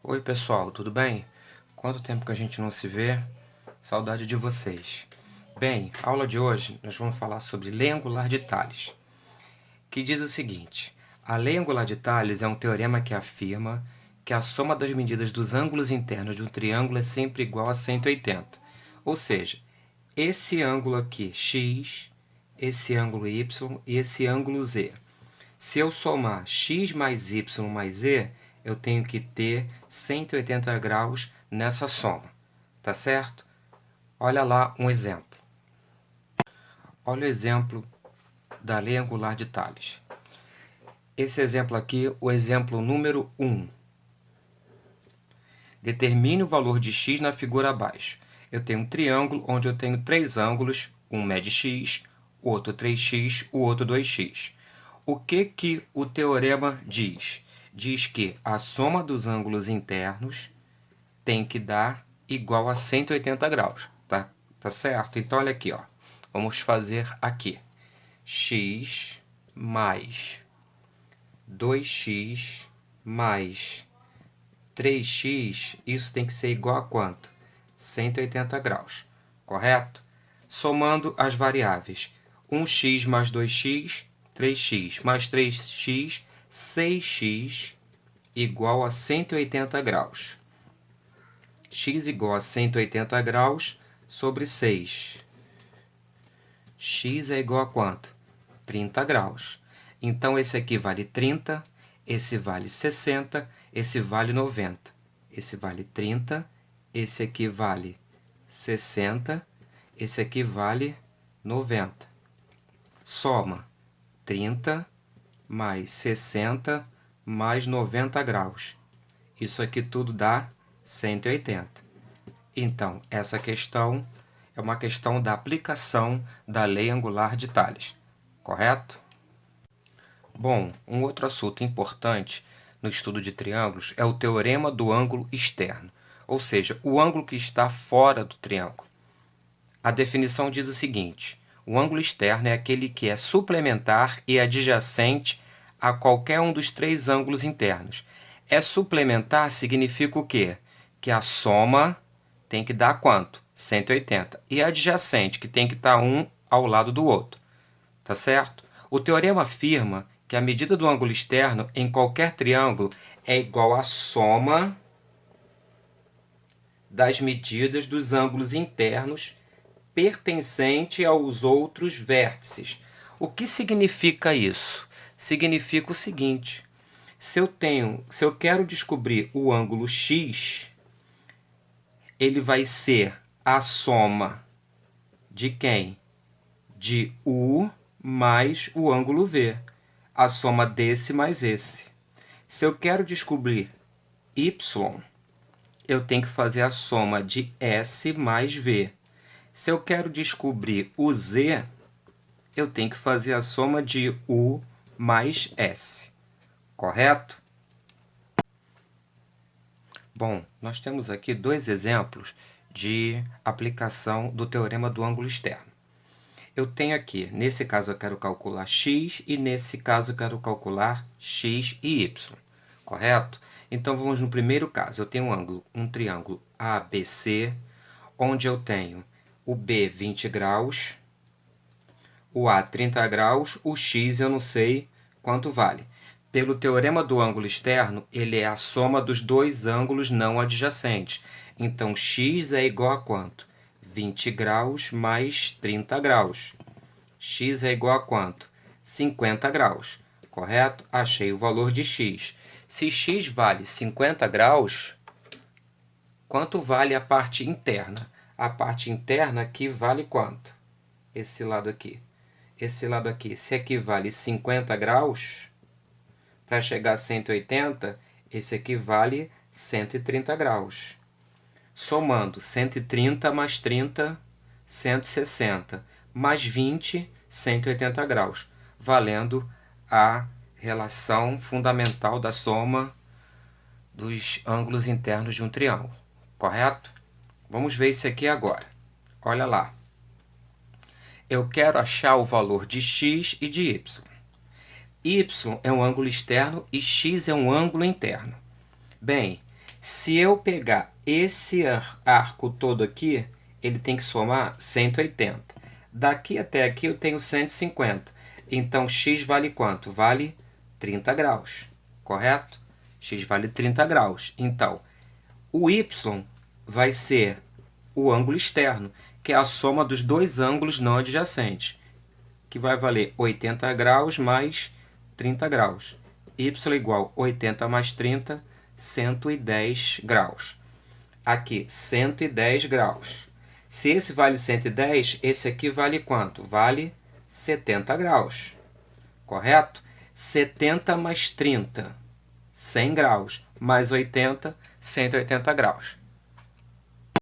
Oi pessoal, tudo bem? Quanto tempo que a gente não se vê? Saudade de vocês. Bem, a aula de hoje nós vamos falar sobre lei angular de Tales, que diz o seguinte: a lei angular de Tales é um teorema que afirma que a soma das medidas dos ângulos internos de um triângulo é sempre igual a 180. Ou seja, esse ângulo aqui, x, esse ângulo y e esse ângulo z. Se eu somar x mais y mais z, eu tenho que ter 180 graus nessa soma, tá certo? Olha lá um exemplo. Olha o exemplo da lei angular de Tales. Esse exemplo aqui, o exemplo número 1. Determine o valor de x na figura abaixo. Eu tenho um triângulo onde eu tenho três ângulos, um mede x, o outro 3x, o outro 2x. O que o teorema diz? Diz que a soma dos ângulos internos tem que dar igual a 180 graus, tá certo? Então, olha aqui, ó. Vamos fazer aqui. X mais 2x mais 3x, isso tem que ser igual a quanto? 180 graus, correto? Somando as variáveis, 1x mais 2x, 3x mais 3x, 6x igual a 180 graus. X igual a 180 graus sobre 6. X é igual a quanto? 30 graus. Então, esse aqui vale 30, esse vale 60, esse vale 90. Esse vale 30, esse aqui vale 60, esse aqui vale 90. Soma 30 mais 60 mais 90 graus. Isso aqui tudo dá 180. Então, essa questão é uma questão da aplicação da lei angular de Tales, correto? Bom, um outro assunto importante no estudo de triângulos é o teorema do ângulo externo, ou seja, o ângulo que está fora do triângulo. A definição diz o seguinte: o ângulo externo é aquele que é suplementar e adjacente a qualquer um dos três ângulos internos. É suplementar significa o quê? Que a soma tem que dar quanto? 180. E adjacente, que tem que estar um ao lado do outro. Tá certo? O teorema afirma que a medida do ângulo externo em qualquer triângulo é igual à soma das medidas dos ângulos internos pertencente aos outros vértices. O que significa isso? Significa o seguinte: se eu quero descobrir o ângulo x, ele vai ser a soma de quem? De U mais o ângulo V. A soma desse mais esse. Se eu quero descobrir y, eu tenho que fazer a soma de S mais V. Se eu quero descobrir o Z, eu tenho que fazer a soma de U mais S. Correto? Bom, nós temos aqui dois exemplos de aplicação do teorema do ângulo externo. Eu tenho aqui, nesse caso eu quero calcular x e nesse caso eu quero calcular x e y, correto? Então vamos no primeiro caso. Eu tenho um triângulo ABC, onde eu tenho o B 20 graus, o A 30 graus, o x eu não sei quanto vale. Pelo teorema do ângulo externo, ele é a soma dos dois ângulos não adjacentes. Então, x é igual a quanto? 20 graus mais 30 graus. X é igual a quanto? 50 graus, correto? Achei o valor de x. Se x vale 50 graus, quanto vale a parte interna? A parte interna aqui vale quanto? Esse lado aqui. Esse lado aqui, se aqui vale 50 graus, para chegar a 180, esse aqui vale 130 graus. Somando 130 mais 30, 160, mais 20, 180 graus, valendo a relação fundamental da soma dos ângulos internos de um triângulo, correto? Vamos ver isso aqui agora. Olha lá. Eu quero achar o valor de x e de y. Y é um ângulo externo e x é um ângulo interno. Bem, Se eu pegar esse arco todo aqui, ele tem que somar 180. Daqui até aqui eu tenho 150. Então, x vale quanto? Vale 30 graus, correto? X vale 30 graus. Então, o y vai ser o ângulo externo, que é a soma dos dois ângulos não adjacentes, que vai valer 80 graus mais 30 graus. Y igual 80 mais 30, 110 graus. Aqui, 110 graus. Se esse vale 110, esse aqui vale quanto? Vale 70 graus, correto? 70 mais 30, 100 graus, mais 80, 180 graus.